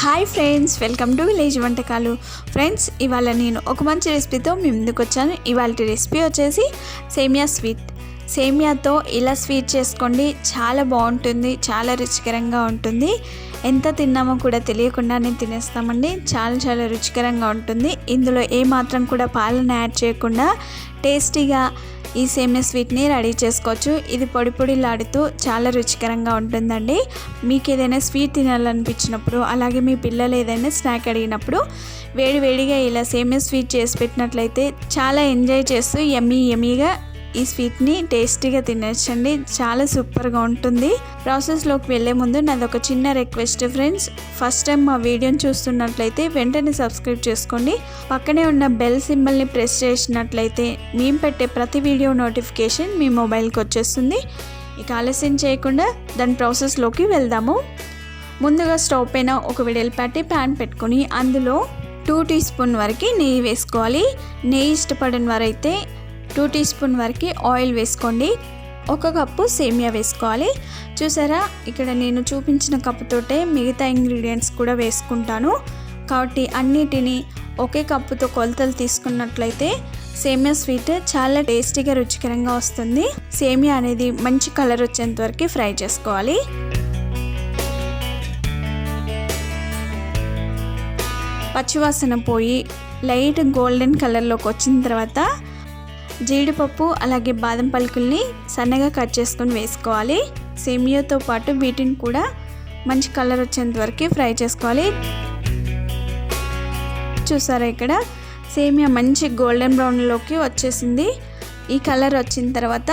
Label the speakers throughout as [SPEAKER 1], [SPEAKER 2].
[SPEAKER 1] Hi friends, welcome to village వంటకాలు. Friends, ఇవాళ నేను ఒక మంచి రెసిపీతో మీ ముందుకు వచ్చాను. ఇవాళ రెసిపీ వచ్చేసి సేమియా స్వీట్. సేమియాతో ఇలా స్వీట్ చేసుకోండి, చాలా బాగుంటుంది, చాలా రుచికరంగా ఉంటుంది. ఎంత తిన్నామో కూడా తెలియకుండానే తినేస్తామండి. చాలా రుచికరంగా ఉంటుంది. ఇందులో ఏమాత్రం కూడా పాలను యాడ్ చేయకుండా టేస్టీగా ఈ సేమియా స్వీట్ని రెడీ చేసుకోవచ్చు. ఇది పొడి పొడిలాడుతూ చాలా రుచికరంగా ఉంటుందండి. మీకు ఏదైనా స్వీట్ తినాలనిపించినప్పుడు, అలాగే మీ పిల్లలు ఏదైనా స్నాక్ అడిగినప్పుడు వేడివేడిగా ఇలా సేమియా స్వీట్ చేసి పెట్టినట్లయితే చాలా ఎంజాయ్ చేస్తూ యమ్మీగా ఈ స్వీట్ని టేస్టీగా తినచ్చండి. చాలా సూపర్గా ఉంటుంది. ప్రాసెస్లోకి వెళ్ళే ముందు నాది ఒక చిన్న రిక్వెస్ట్ ఫ్రెండ్స్. ఫస్ట్ టైం మా వీడియోని చూస్తున్నట్లయితే వెంటనే సబ్స్క్రైబ్ చేసుకోండి. పక్కనే ఉన్న బెల్ సింబల్ని ప్రెస్ చేసినట్లయితే మేము పెట్టే ప్రతి వీడియో నోటిఫికేషన్ మీ మొబైల్కి వచ్చేస్తుంది. ఇక ఆలస్యం చేయకుండా దాని ప్రాసెస్లోకి వెళ్దాము. ముందుగా స్టవ్ పైన ఒక వెడల్పాటి ప్యాన్ పెట్టుకొని అందులో 2 టీ స్పూన్ వరకు నెయ్యి వేసుకోవాలి. నెయ్యి ఇష్టపడిన వారైతే 2 టీ స్పూన్ వరకు ఆయిల్ వేసుకోండి. 1 కప్పు సేమియా వేసుకోవాలి. చూసారా, ఇక్కడ నేను చూపించిన కప్పుతోటే మిగతా ఇంగ్రీడియంట్స్ కూడా వేసుకుంటాను. కాబట్టి అన్నిటినీ ఒకే కప్పుతో కొలతలు తీసుకున్నట్లయితే సేమియా స్వీట్ చాలా టేస్టీగా రుచికరంగా వస్తుంది. సేమియా అనేది మంచి కలర్ వచ్చేంత వరకు ఫ్రై చేసుకోవాలి. పచ్చివాసన పోయి లైట్ గోల్డెన్ కలర్లోకి వచ్చిన తర్వాత జీడిపప్పు అలాగే బాదం పలుకుల్ని సన్నగా కట్ చేసుకొని వేసుకోవాలి. సేమియాతో పాటు వీటిని కూడా మంచి కలర్ వచ్చేంత వరకు ఫ్రై చేసుకోవాలి. చూసారా, ఇక్కడ సేమియా మంచి గోల్డెన్ బ్రౌన్లోకి వచ్చేసింది. ఈ కలర్ వచ్చిన తర్వాత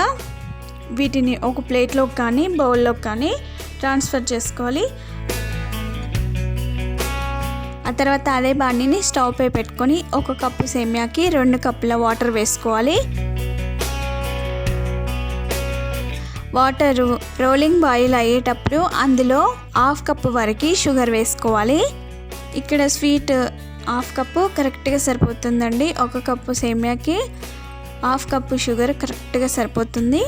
[SPEAKER 1] వీటిని ఒక ప్లేట్లోకి కానీ బౌల్లోకి కానీ ట్రాన్స్ఫర్ చేసుకోవాలి. ఆ తర్వాత అదే బాండిని స్టవ్ పై పెట్టుకొని 1 కప్పు సేమియాకి 2 కప్పుల వాటర్ వేసుకోవాలి. వాటరు రోలింగ్ బాయిల్ అయ్యేటప్పుడు అందులో 1/2 కప్పు వరకు షుగర్ వేసుకోవాలి. ఇక్కడ స్వీట్ 1/2 కప్పు కరెక్ట్గా సరిపోతుందండి. 1 కప్పు సేమియాకి 1/2 కప్పు షుగర్ కరెక్ట్గా సరిపోతుంది.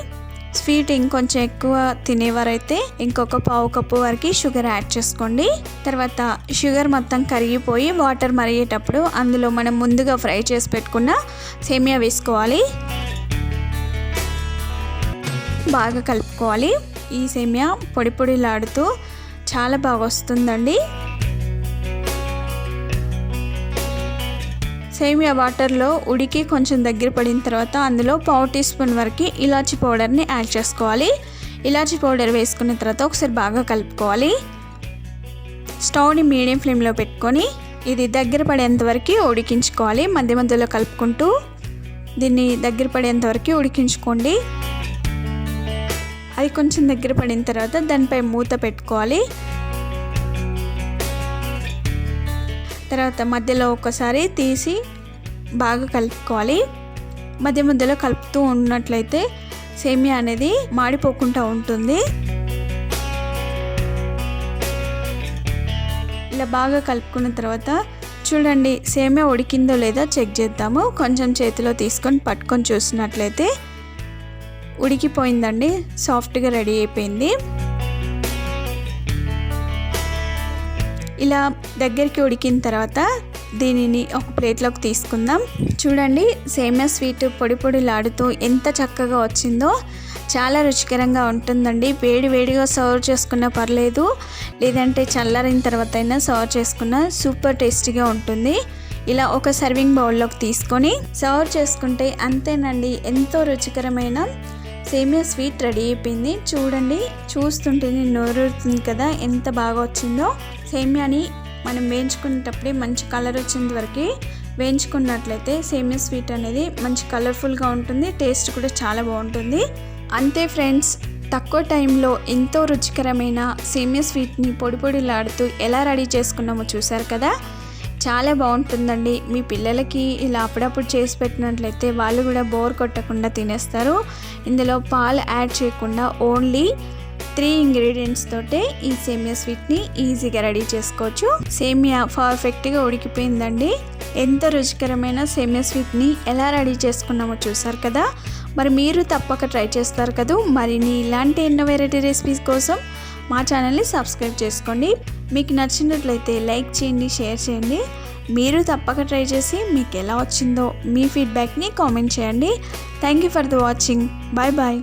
[SPEAKER 1] స్వీట్ ఇంకొంచెం ఎక్కువ తినేవారైతే ఇంకొక 1/2 కప్పు వరకు షుగర్ యాడ్ చేసుకోండి. తర్వాత షుగర్ మొత్తం కరిగిపోయి వాటర్ మరిగేటప్పుడు అందులో మనం ముందుగా ఫ్రై చేసి పెట్టుకున్న సేమియా వేసుకోవాలి. బాగా కలుపుకోవాలి. ఈ సేమియా పొడి పొడిలాడుతూ చాలా బాగా వస్తుందండి. సేమియా వాటర్లో ఉడికి కొంచెం దగ్గర పడిన తర్వాత అందులో 1/2 టీ స్పూన్ వరకు ఇలాచీ పౌడర్ని యాడ్ చేసుకోవాలి. ఇలాచీ పౌడర్ వేసుకున్న తర్వాత ఒకసారి బాగా కలుపుకోవాలి. స్టవ్ని మీడియం ఫ్లేమ్లో పెట్టుకొని ఇది దగ్గర పడేంత వరకు ఉడికించుకోవాలి. మధ్యలో కలుపుకుంటూ దీన్ని దగ్గర పడేంత వరకు ఉడికించుకోండి. అది కొంచెం దగ్గర పడిన తర్వాత దానిపై మూత పెట్టుకోవాలి. తర్వాత మధ్యలో ఒకసారి తీసి బాగా కలుపుకోవాలి. మధ్యలో కలుపుతూ ఉన్నట్లయితే సేమియా అనేది మాడిపోకుండా ఉంటుంది. ఇలా బాగా కలుపుకున్న తర్వాత చూడండి, సేమియా ఉడికిందో లేదో చెక్ చేద్దాము. కొంచెం చేతిలో తీసుకొని పట్టుకొని చూసినట్లయితే ఉడికిపోయిందండి. సాఫ్ట్గా రెడీ అయిపోయింది. ఇలా దగ్గరికి ఉడికిన తర్వాత దీనిని ఒక ప్లేట్లోకి తీసుకుందాం. చూడండి, సేమియా స్వీట్ పొడి పొడిలాడుతూ ఎంత చక్కగా వచ్చిందో. చాలా రుచికరంగా ఉంటుందండి. వేడిగా సర్వ్ చేసుకున్నా పర్లేదు, లేదంటే చల్లారిన తర్వాత అయినా సర్వ్ చేసుకున్నా సూపర్ టేస్టీగా ఉంటుంది. ఇలా ఒక సర్వింగ్ బౌల్లోకి తీసుకొని సర్వ్ చేసుకుంటే అంతేనండి, ఎంతో రుచికరమైన సేమియా స్వీట్ రెడీ అయిపోయింది. చూడండి, చూస్తుంటేనే నోరూరుతుంది కదా, ఎంత బాగా వచ్చిందో. సేమియాని మనం వేయించుకునేటప్పుడే మంచి కలర్ వచ్చేంత వరకు వేయించుకున్నట్లయితే సేమియా స్వీట్ అనేది మంచి కలర్ఫుల్గా ఉంటుంది. టేస్ట్ కూడా చాలా బాగుంటుంది. అంతే ఫ్రెండ్స్, తక్కువ టైంలో ఎంతో రుచికరమైన సేమియా స్వీట్ని పొడి పొడిలాడుతూ ఎలా రెడీ చేసుకున్నామో చూసారు కదా. చాలా బాగుంటుందండి. మీ పిల్లలకి ఇలా అప్పుడప్పుడు చేసి పెట్టినట్లయితే వాళ్ళు కూడా బోర్ కొట్టకుండా తినేస్తారు. ఇందులో పాలు యాడ్ చేయకుండా ఓన్లీ 3 ఇంగ్రీడియంట్స్ తోటే ఈ సేమియా స్వీట్ని ఈజీగా రెడీ చేసుకోవచ్చు. సేమియా పర్ఫెక్ట్గా ఉడికిపోయిందండి. ఎంతో రుచికరమైన సేమియా స్వీట్ని ఎలా రెడీ చేసుకున్నామో చూసారు కదా. మరి మీరు తప్పక ట్రై చేస్తారు కదా. మరిన్ని ఇలాంటి ఎన్నో వెరైటీ రెసిపీస్ కోసం మా ఛానల్ని సబ్స్క్రైబ్ చేసుకోండి. మీకు నచ్చినట్లయితే లైక్ చేయండి, షేర్ చేయండి. మీరు తప్పక ట్రై చేసి మీకు ఎలా వచ్చిందో మీ ఫీడ్బ్యాక్ని కామెంట్ చేయండి. Thank you for the watching. Bye bye.